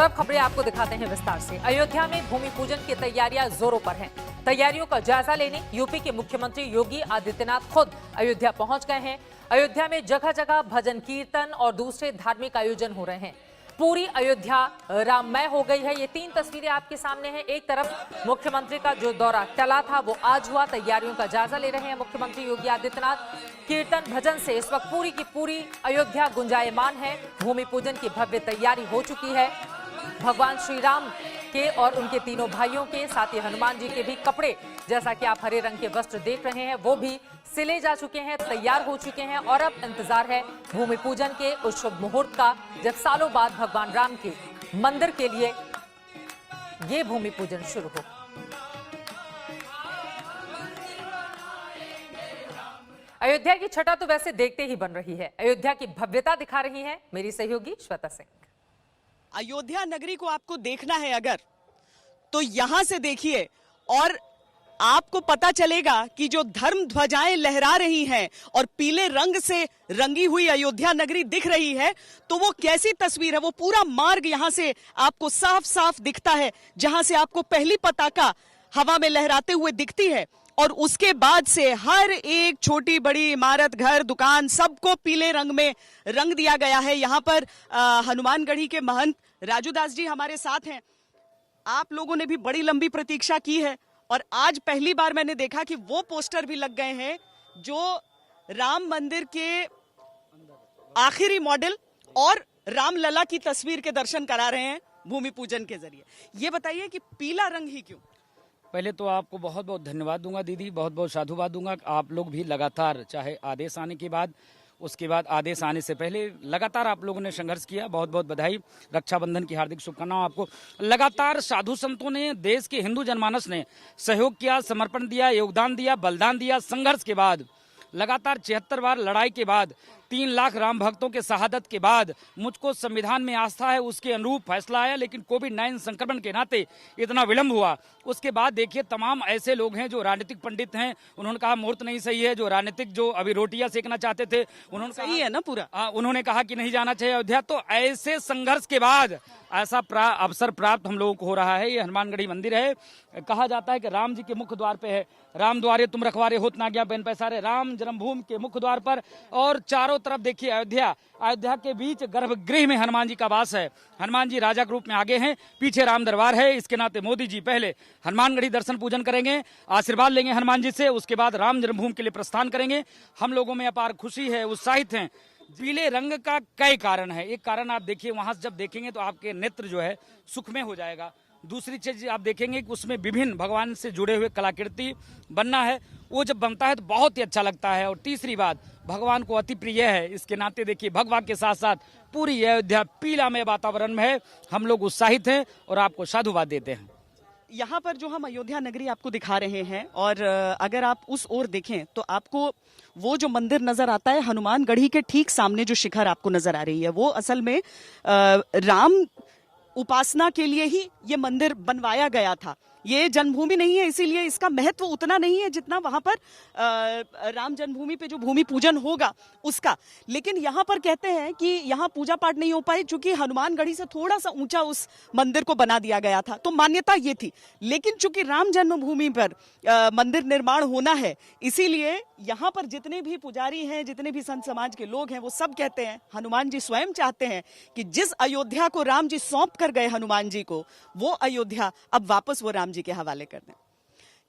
अब खबरें आपको दिखाते हैं विस्तार से। अयोध्या में भूमि पूजन की तैयारियां जोरों पर हैं। तैयारियों का जायजा लेने यूपी के मुख्यमंत्री योगी आदित्यनाथ खुद अयोध्या पहुंच गए हैं। अयोध्या में जगह जगह भजन कीर्तन और दूसरे धार्मिक आयोजन हो रहे हैं। पूरी अयोध्या राममय हो गई है। ये 3 तस्वीरें आपके सामने हैं। एक तरफ मुख्यमंत्री का जो दौरा टला था वो आज हुआ। तैयारियों का जायजा ले रहे हैं मुख्यमंत्री योगी आदित्यनाथ। कीर्तन भजन से इस वक्त पूरी की पूरी अयोध्या गुंजायमान है। भूमि पूजन की भव्य तैयारी हो चुकी है। भगवान श्री राम के और उनके तीनों भाइयों के साथ ही हनुमान जी के भी कपड़े, जैसा कि आप हरे रंग के वस्त्र देख रहे हैं, वो भी सिले जा चुके हैं, तैयार हो चुके हैं। और अब इंतजार है भूमि पूजन के उस शुभ मुहूर्त का, जब सालों बाद भगवान राम के मंदिर के लिए ये भूमि पूजन शुरू हो। अयोध्या की छटा तो वैसे देखते ही बन रही है। अयोध्या की भव्यता दिखा रही है मेरी सहयोगी श्वेता सिंह। अयोध्या नगरी को आपको देखना है अगर, तो यहां से देखिए और आपको पता चलेगा कि जो धर्म ध्वजाएं लहरा रही हैं और पीले रंग से रंगी हुई अयोध्या नगरी दिख रही है, तो वो कैसी तस्वीर है। वो पूरा मार्ग यहां से आपको साफ साफ दिखता है, जहां से आपको पहली पताका हवा में लहराते हुए दिखती है और उसके बाद से हर एक छोटी बड़ी इमारत, घर, दुकान, सबको पीले रंग में रंग दिया गया है। यहाँ पर हनुमानगढ़ी के महंत राजू दास जी हमारे साथ हैं। आप लोगों ने भी बड़ी लंबी प्रतीक्षा की है और आज पहली बार मैंने देखा कि वो पोस्टर भी लग गए हैं जो राम मंदिर के आखिरी मॉडल और रामलला की तस्वीर के दर्शन करा रहे हैं भूमि पूजन के जरिए। ये बताइए कि पीला रंग ही क्यों? पहले तो आपको बहुत बहुत धन्यवाद दूंगा दीदी, बहुत बहुत साधुवाद दूंगा। आप लोग भी लगातार, चाहे आदेश आने के बाद, उसके बाद आदेश आने से पहले, लगातार आप लोगों ने संघर्ष किया। बहुत बहुत बधाई। रक्षाबंधन की हार्दिक शुभकामनाएं आपको। लगातार साधु संतों ने, देश के हिंदू जनमानस ने सहयोग किया, समर्पण दिया, योगदान दिया, बलिदान दिया। संघर्ष के बाद, लगातार 76 बार लड़ाई के बाद, 3 लाख राम भक्तों के शहादत के बाद मुझको संविधान में आस्था है, उसके अनुरूप फैसला आया। लेकिन कोविड-19 संक्रमण के नाते इतना विलंब हुआ। उसके बाद देखिए, तमाम ऐसे लोग हैं जो राजनीतिक पंडित हैं, उन्होंने कहा मुहूर्त नहीं सही है। जो राजनीतिक, जो अभी रोटियां सेकना चाहते थे, उन्होंने सही है ना पूरा, उन्होंने कहा कि नहीं जाना चाहिए अयोध्या। तो ऐसे संघर्ष के बाद ऐसा अवसर प्राप्त हम लोगों को हो रहा है। ये हनुमानगढ़ी मंदिर है। कहा जाता है कि राम जी के मुख्य द्वार पे है। राम द्वारे तुम रखवारे होत ना गया, बेन पैसारे। राम जन्मभूमि के मुख्य द्वार पर और चारों तरफ देखिए अयोध्या के बीच गर्भगृह में हनुमान जी का वास है। हनुमान जी राजा के रूप में आगे हैं, पीछे राम दरबार है। इसके नाते मोदी जी पहले हनुमानगढ़ी दर्शन पूजन करेंगे, आशीर्वाद लेंगे हनुमान जी से, उसके बाद राम जन्मभूमि के लिए प्रस्थान करेंगे। हम लोगों में अपार खुशी है, उत्साहित हैं। पीले रंग का कई कारण है। एक कारण आप देखिए, वहां से जब देखेंगे तो आपके नेत्र जो है सुखमय हो जाएगा। दूसरी चीज आप देखेंगे कि उसमें विभिन्न भगवान से जुड़े हुए कलाकृति बनना है, वो जब बनता है तो बहुत ही अच्छा लगता है। और तीसरी बात, भगवान को अति प्रिय है। इसके नाते देखिए, भगवा के साथ साथ पूरी अयोध्या पीलामय वातावरण में है। हम लोग उत्साहित हैं और आपको साधुवाद देते हैं। यहाँ पर जो हम अयोध्या नगरी आपको दिखा रहे हैं और अगर आप उस ओर देखें तो आपको वो जो मंदिर नजर आता है हनुमानगढ़ी के ठीक सामने, जो शिखर आपको नजर आ रही है, वो असल में राम उपासना के लिए ही ये मंदिर बनवाया गया था। ये जन्मभूमि नहीं है, इसीलिए इसका महत्व उतना नहीं है जितना वहां पर राम जन्मभूमि पे जो भूमि पूजन होगा उसका। लेकिन यहाँ पर कहते हैं कि यहाँ पूजा पाठ नहीं हो पाई, चूंकि हनुमानगढ़ी से थोड़ा सा ऊंचा उस मंदिर को बना दिया गया था, तो मान्यता ये थी। लेकिन चूंकि राम जन्मभूमि पर मंदिर निर्माण होना है, इसीलिए यहाँ पर जितने भी पुजारी हैं, जितने भी संत समाज के लोग हैं, वो सब कहते हैं, हनुमान जी स्वयं चाहते हैं कि जिस अयोध्या को राम जी सौंप कर गए हनुमान जी को, वो अयोध्या अब वापस वो राम जी के हवाले कर दें।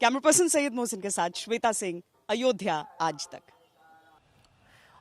कैमरा पर्सन सैयद मोहसिन के साथ श्वेता सिंह, अयोध्या आज तक।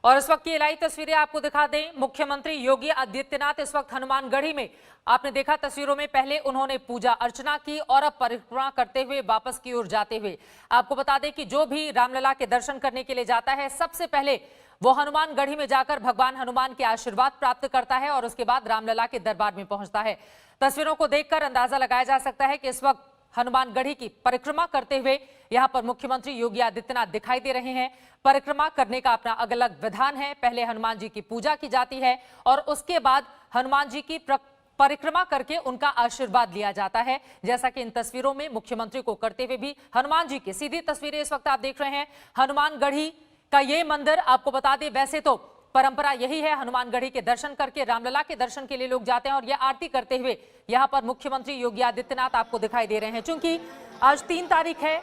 और इस वक्त की लाइव तस्वीरें आपको दिखा दें। मुख्यमंत्री योगी आदित्यनाथ इस वक्त हनुमानगढ़ी में, आपने देखा तस्वीरों में, पहले उन्होंने पूजा अर्चना की और अब परिक्रमा करते हुए वापस की ओर जाते हुए। आपको बता दें कि जो भी रामलला के दर्शन करने के लिए जाता है, सबसे पहले वो हनुमानगढ़ी में जाकर भगवान हनुमान के आशीर्वाद प्राप्त करता है और उसके बाद रामलला के दरबार में पहुंचता है। तस्वीरों को देखकर अंदाजा लगाया जा सकता है कि इस वक्त हनुमानगढ़ी की परिक्रमा करते हुए यहां पर मुख्यमंत्री योगी आदित्यनाथ दिखाई दे रहे हैं। परिक्रमा करने का अपना अलग अलग विधान है। पहले हनुमान जी की पूजा की जाती है और उसके बाद हनुमान जी की परिक्रमा करके उनका आशीर्वाद लिया जाता है, जैसा कि इन तस्वीरों में मुख्यमंत्री को करते हुए भी हनुमान जी की सीधी तस्वीरें इस वक्त आप देख रहे हैं। हनुमानगढ़ी का ये मंदिर, आपको बता दें, वैसे तो परंपरा यही है, हनुमानगढ़ी के दर्शन करके रामलला के दर्शन के लिए लोग जाते हैं और यह आरती करते हुए यहाँ पर मुख्यमंत्री योगी आदित्यनाथ आपको दिखाई दे रहे हैं। चूंकि आज 3 तारीख है,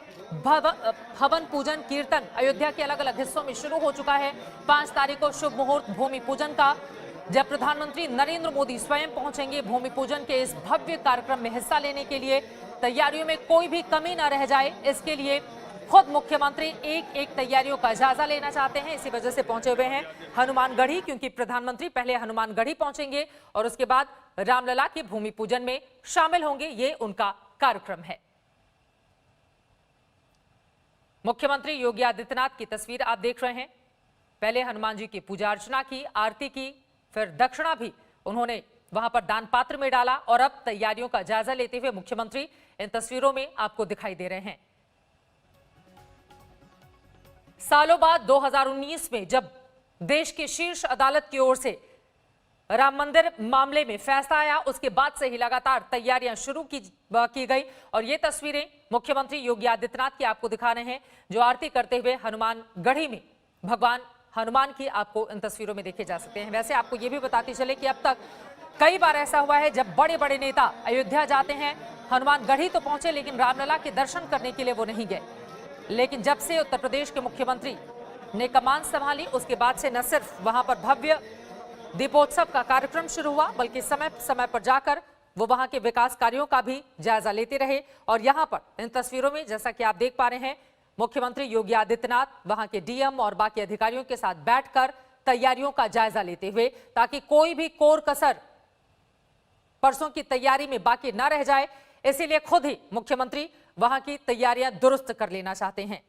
हवन पूजन कीर्तन अयोध्या के अलग अलग हिस्सों में शुरू हो चुका है। 5 तारीख को शुभ मुहूर्त भूमि पूजन का, जब प्रधानमंत्री नरेंद्र मोदी स्वयं पहुंचेंगे भूमि पूजन के इस भव्य कार्यक्रम में हिस्सा लेने के लिए। तैयारियों में कोई भी कमी न रह जाए, इसके लिए खुद मुख्यमंत्री एक एक तैयारियों का जायजा लेना चाहते हैं। इसी वजह से पहुंचे हुए हैं हनुमानगढ़ी, क्योंकि प्रधानमंत्री पहले हनुमानगढ़ी पहुंचेंगे और उसके बाद रामलला के भूमि पूजन में शामिल होंगे। ये उनका कार्यक्रम है। मुख्यमंत्री योगी आदित्यनाथ की तस्वीर आप देख रहे हैं। पहले हनुमान जी की पूजा अर्चना की, आरती की, फिर दक्षिणा भी उन्होंने वहां पर दान पात्र में डाला और अब तैयारियों का जायजा लेते हुए मुख्यमंत्री इन तस्वीरों में आपको दिखाई दे रहे हैं। सालों बाद 2019 में जब देश की शीर्ष अदालत की ओर से राम मंदिर मामले में फैसला आया, उसके बाद से ही लगातार तैयारियां शुरू की गई और ये तस्वीरें मुख्यमंत्री योगी आदित्यनाथ की आपको दिखा रहे हैं, जो आरती करते हुए हनुमानगढ़ी में भगवान हनुमान की आपको इन तस्वीरों में देखे जा सकते हैं। वैसे आपको ये भी बताते चले कि अब तक कई बार ऐसा हुआ है जब बड़े बड़े नेता अयोध्या जाते हैं, हनुमानगढ़ी तो पहुंचे लेकिन रामलला के दर्शन करने के लिए वो नहीं गए। लेकिन जब से उत्तर प्रदेश के मुख्यमंत्री ने कमान संभाली, उसके बाद से न सिर्फ वहां पर भव्य दीपोत्सव का कार्यक्रम शुरू हुआ, बल्कि समय समय पर जाकर वो वहां के विकास कार्यों का भी जायजा लेते रहे। और यहां पर इन तस्वीरों में जैसा कि आप देख पा रहे हैं, मुख्यमंत्री योगी आदित्यनाथ वहां के डीएम और बाकी अधिकारियों के साथ बैठकर तैयारियों का जायजा लेते हुए, ताकि कोई भी कोर कसर परसों की तैयारी में बाकी न रह जाए, इसीलिए खुद ही मुख्यमंत्री वहां की तैयारियां दुरुस्त कर लेना चाहते हैं।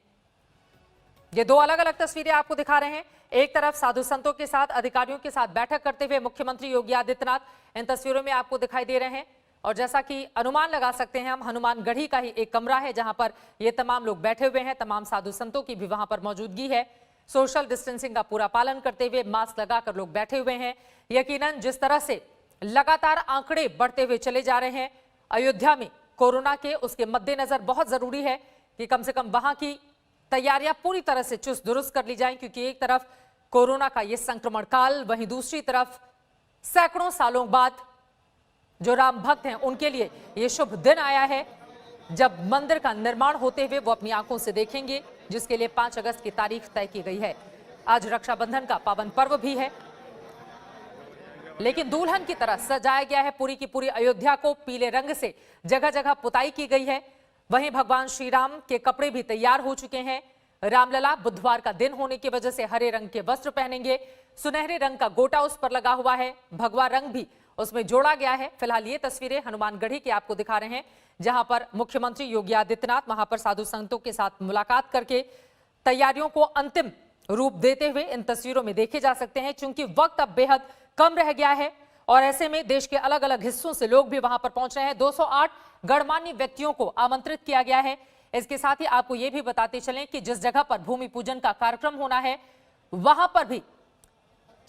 ये 2 अलग अलग तस्वीरें आपको दिखा रहे हैं। एक तरफ साधु संतों के साथ, अधिकारियों के साथ बैठक करते हुए मुख्यमंत्री योगी आदित्यनाथ इन तस्वीरों में आपको दिखाई दे रहे हैं। और जैसा कि अनुमान लगा सकते हैं हम, हनुमानगढ़ी का ही एक कमरा है जहां पर ये तमाम लोग बैठे हुए हैं। तमाम साधु संतों की भी वहां पर मौजूदगी है। सोशल डिस्टेंसिंग का पूरा पालन करते हुए मास्क लगाकर लोग बैठे हुए हैं। यकीनन जिस तरह से लगातार आंकड़े बढ़ते हुए चले जा रहे हैं अयोध्या में कोरोना के, उसके मद्देनजर बहुत जरूरी है कि कम से कम वहां की तैयारियां पूरी तरह से चुस्त दुरुस्त कर ली जाएं, क्योंकि एक तरफ कोरोना का यह संक्रमण काल, वहीं दूसरी तरफ सैकड़ों सालों बाद जो राम भक्त हैं उनके लिए यह शुभ दिन आया है जब मंदिर का निर्माण होते हुए वो अपनी आंखों से देखेंगे, जिसके लिए 5 अगस्त की तारीख तय की गई है। आज रक्षाबंधन का पावन पर्व भी है, लेकिन दुल्हन की तरह सजाया गया है पूरी की पूरी अयोध्या को। पीले रंग से जगह जगह पुताई की गई है। वहीं भगवान श्री राम के कपड़े भी तैयार हो चुके हैं। रामलला बुधवार का दिन होने की वजह से हरे रंग के वस्त्र पहनेंगे। सुनहरे रंग का गोटा उस पर लगा हुआ है, भगवा रंग भी उसमें जोड़ा गया है। फिलहाल ये तस्वीरें हनुमानगढ़ी की आपको दिखा रहे हैं, जहां पर मुख्यमंत्री योगी आदित्यनाथ वहां पर साधु संतों के साथ मुलाकात करके तैयारियों को अंतिम रूप देते हुए इन तस्वीरों में देखे जा सकते हैं। चूंकि वक्त अब बेहद कम रह गया है और ऐसे में देश के अलग अलग हिस्सों से लोग भी वहां पर पहुंच रहे हैं। 208 गणमान्य व्यक्तियों को आमंत्रित किया गया है। इसके साथ ही आपको यह भी बताते चलें कि जिस जगह पर भूमि पूजन का कार्यक्रम होना है वहां पर भी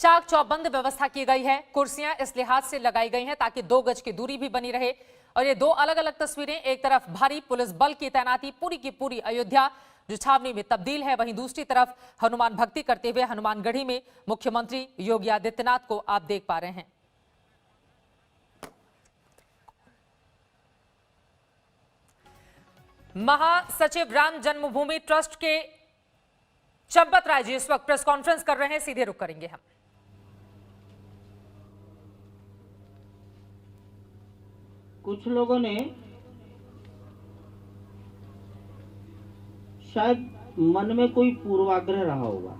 चाक चौबंद व्यवस्था की गई है। कुर्सियां इस लिहाज से लगाई गई हैं ताकि 2 गज की दूरी भी बनी रहे। और ये 2 अलग अलग तस्वीरें, एक तरफ भारी पुलिस बल की तैनाती, पूरी की पूरी अयोध्या जो छावनी में तब्दील है, वहीं दूसरी तरफ हनुमान भक्ति करते हुए हनुमानगढ़ी में मुख्यमंत्री योगी आदित्यनाथ को आप देख पा रहे हैं। महासचिव राम जन्मभूमि ट्रस्ट के चंपत राय जी इस वक्त प्रेस कॉन्फ्रेंस कर रहे हैं, सीधे रुक करेंगे हम। कुछ लोगों ने शायद मन में कोई पूर्वाग्रह रहा होगा,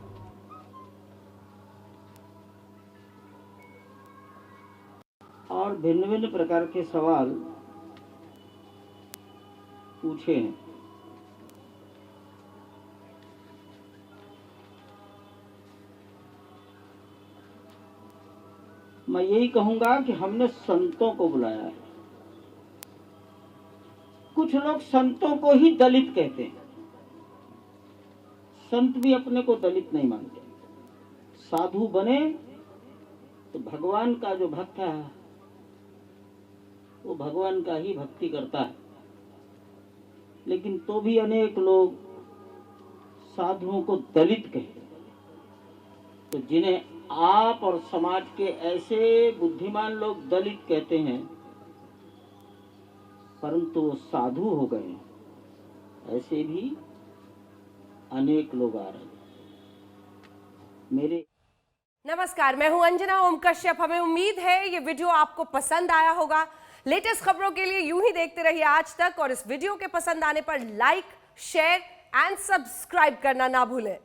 और भिन्न भिन्न प्रकार के सवाल पूछे हैं। मैं यही कहूंगा कि हमने संतों को बुलाया है। कुछ लोग संतों को ही दलित कहते हैं। संत भी अपने को दलित नहीं मानते। साधु बने तो भगवान का जो भक्त है वो भगवान का ही भक्ति करता है। लेकिन तो भी अनेक लोग साधुओं को दलित कहते हैं। तो जिन्हें आप और समाज के ऐसे बुद्धिमान लोग दलित कहते हैं, परंतु वो साधु हो गए। ऐसे भी अनेक लोग आ रहे हैं। मेरे नमस्कार, मैं हूं अंजना ओम कश्यप। हमें उम्मीद है ये वीडियो आपको पसंद आया होगा। लेटेस्ट खबरों के लिए यूं ही देखते रहिए आज तक, और इस वीडियो के पसंद आने पर लाइक, शेयर एंड सब्सक्राइब करना ना भूलें।